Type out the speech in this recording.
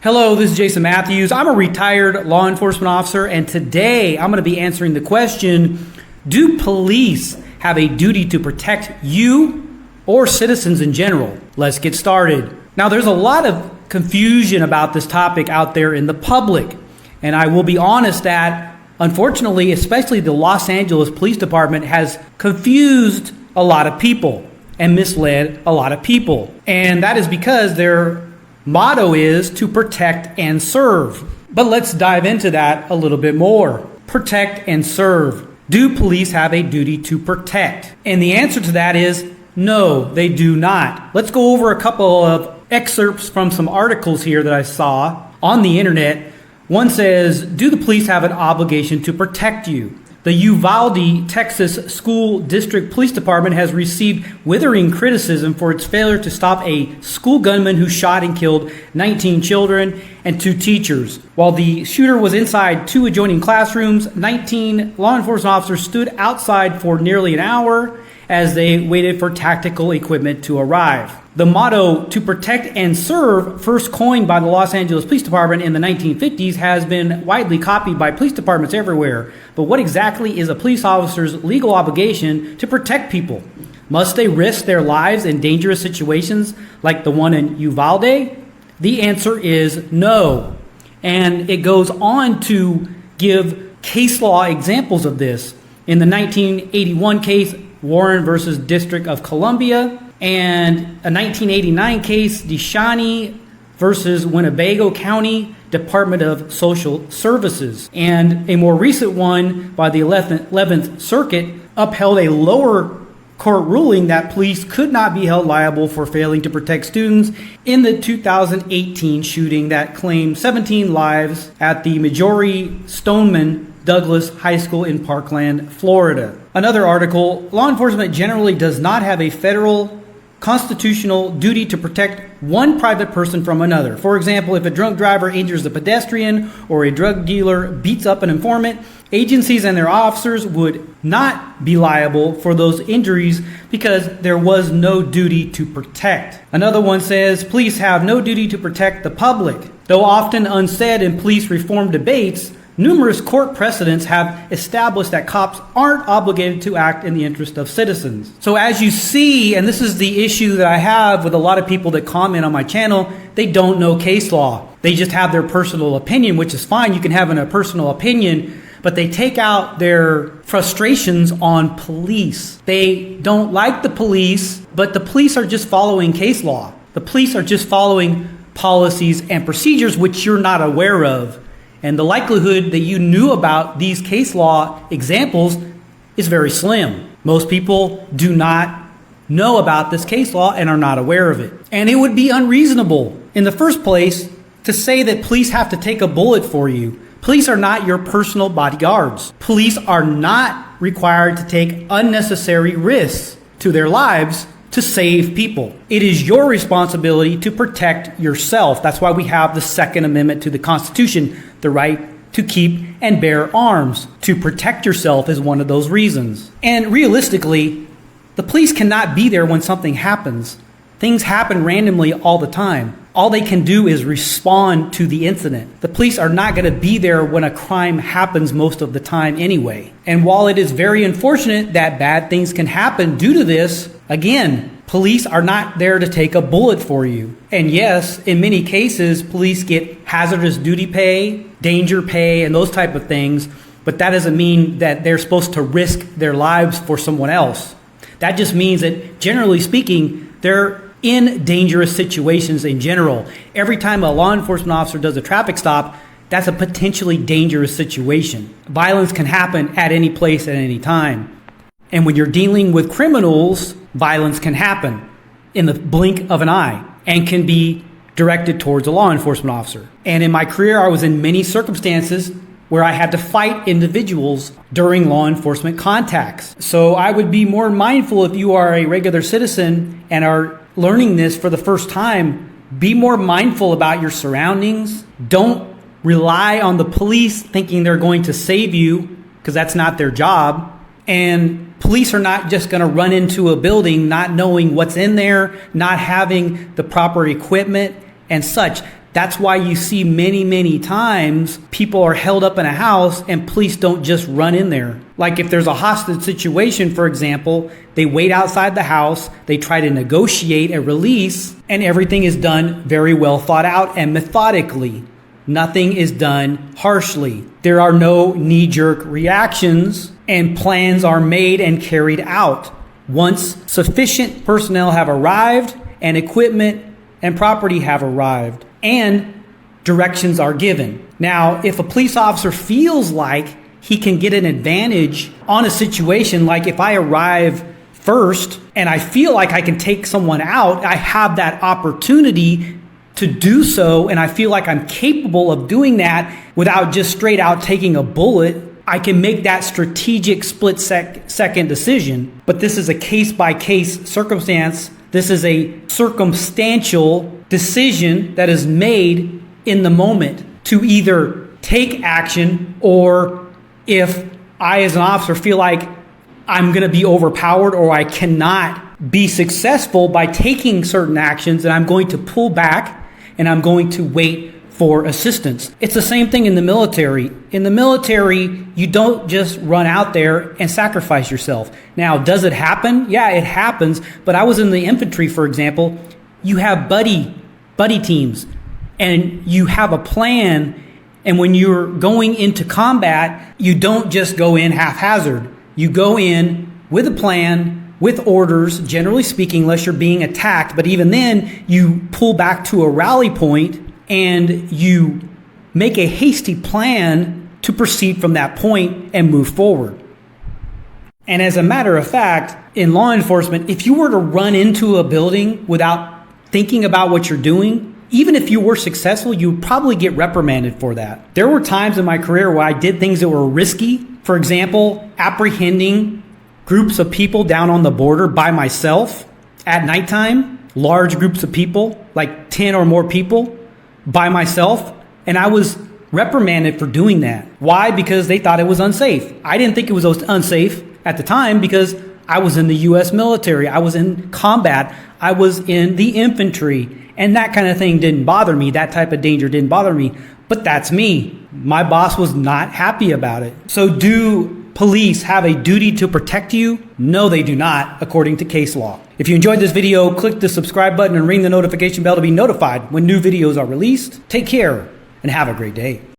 Hello, this is Jason Matthews. I'm a retired law enforcement officer, and today I'm going to be answering the question, do police have a duty to protect you or citizens in general? Let's get started. Now, there's a lot of confusion about this topic out there in the public, and I will be honest that, unfortunately, especially the Los Angeles Police Department has confused a lot of people and misled a lot of people. And that is because their motto is to protect and serve. But let's dive into that a little bit more. Protect and serve. Do police have a duty to protect? And the answer to that is no, they do not. Let's go over a couple of excerpts from some articles here that I saw on the internet. One says, do the police have an obligation to protect you? The Uvalde, Texas School District Police Department has received withering criticism for its failure to stop a school gunman who shot and killed 19 children and 2 teachers. While the shooter was inside 2 adjoining classrooms, 19 law enforcement officers stood outside for nearly an hour as they waited for tactical equipment to arrive. The motto, to protect and serve, first coined by the Los Angeles Police Department in the 1950s, has been widely copied by police departments everywhere. But what exactly is a police officer's legal obligation to protect people? Must they risk their lives in dangerous situations like the one in Uvalde? The answer is no. And it goes on to give case law examples of this. In the 1981 case, Warren versus District of Columbia, and a 1989 case, Deshani versus Winnebago County Department of Social Services. And a more recent one by the 11th Circuit upheld a lower court ruling that police could not be held liable for failing to protect students in the 2018 shooting that claimed 17 lives at the Marjory Stoneman Douglas High School in Parkland, Florida. Another article, law enforcement generally does not have a federal constitutional duty to protect one private person from another. For example, if a drunk driver injures a pedestrian or a drug dealer beats up an informant, agencies and their officers would not be liable for those injuries because there was no duty to protect. Another one says, police have no duty to protect the public. Though often unsaid in police reform debates, numerous court precedents have established that cops aren't obligated to act in the interest of citizens. So as you see, and this is the issue that I have with a lot of people that comment on my channel, they don't know case law. They just have their personal opinion, which is fine. You can have a personal opinion, but they take out their frustrations on police. They don't like the police, but the police are just following case law. The police are just following policies and procedures which you're not aware of. And the likelihood that you knew about these case law examples is very slim. Most people do not know about this case law and are not aware of it. And it would be unreasonable in the first place to say that police have to take a bullet for you. Police are not your personal bodyguards. Police are not required to take unnecessary risks to their lives to save people. It is your responsibility to protect yourself. That's why we have the Second Amendment to the Constitution, the right to keep and bear arms. To protect yourself is one of those reasons. And realistically, the police cannot be there when something happens. Things happen randomly all the time. All they can do is respond to the incident. The police are not going to be there when a crime happens most of the time anyway. And while it is very unfortunate that bad things can happen due to this, again, police are not there to take a bullet for you. And yes, in many cases, police get hazardous duty pay, danger pay, and those type of things. But that doesn't mean that they're supposed to risk their lives for someone else. That just means that, generally speaking, they're in dangerous situations in general. Every time a law enforcement officer does a traffic stop, that's a potentially dangerous situation. Violence can happen at any place at any time. And when you're dealing with criminals, violence can happen in the blink of an eye and can be directed towards a law enforcement officer. And in my career, I was in many circumstances where I had to fight individuals during law enforcement contacts. So I would be more mindful if you are a regular citizen and are learning this for the first time, be more mindful about your surroundings. Don't rely on the police thinking they're going to save you, because that's not their job. And police are not just going to run into a building not knowing what's in there, not having the proper equipment and such. That's why you see many times people are held up in a house and police don't just run in there. Like if there's a hostage situation, for example, they wait outside the house, they try to negotiate a release, and everything is done very well thought out and methodically. Nothing is done harshly. There are no knee-jerk reactions, and plans are made and carried out. Once sufficient personnel have arrived and equipment and property have arrived, and directions are given. Now, if a police officer feels like he can get an advantage on a situation, like if I arrive first and I feel like I can take someone out, I have that opportunity to do so, and I feel like I'm capable of doing that without just straight out taking a bullet, I can make that strategic split-second decision. But this is a case-by-case circumstance. This is a circumstantial decision that is made in the moment to either take action, or if I as an officer feel like I'm going to be overpowered or I cannot be successful by taking certain actions, then I'm going to pull back and I'm going to wait for assistance. It's the same thing in the military. In the military, you don't just run out there and sacrifice yourself. Now, does it happen? Yeah, it happens. But I was in the infantry, for example. You have buddy teams, and you have a plan. And when you're going into combat, you don't just go in haphazard. You go in with a plan, with orders, generally speaking, unless you're being attacked. But even then, you pull back to a rally point and you make a hasty plan to proceed from that point and move forward. And as a matter of fact, in law enforcement, if you were to run into a building without thinking about what you're doing, even if you were successful, you would probably get reprimanded for that. There were times in my career where I did things that were risky. For example, apprehending groups of people down on the border by myself at nighttime, large groups of people, like 10 or more people, by myself, and I was reprimanded for doing that. Why? Because they thought it was unsafe. I didn't think it was unsafe at the time because I was in the U.S. military. I was in combat. I was in the infantry, and that kind of thing didn't bother me. That type of danger didn't bother me. But that's me. My boss was not happy about it. So do police have a duty to protect you? No, they do not, according to case law. If you enjoyed this video, click the subscribe button and ring the notification bell to be notified when new videos are released. Take care and have a great day.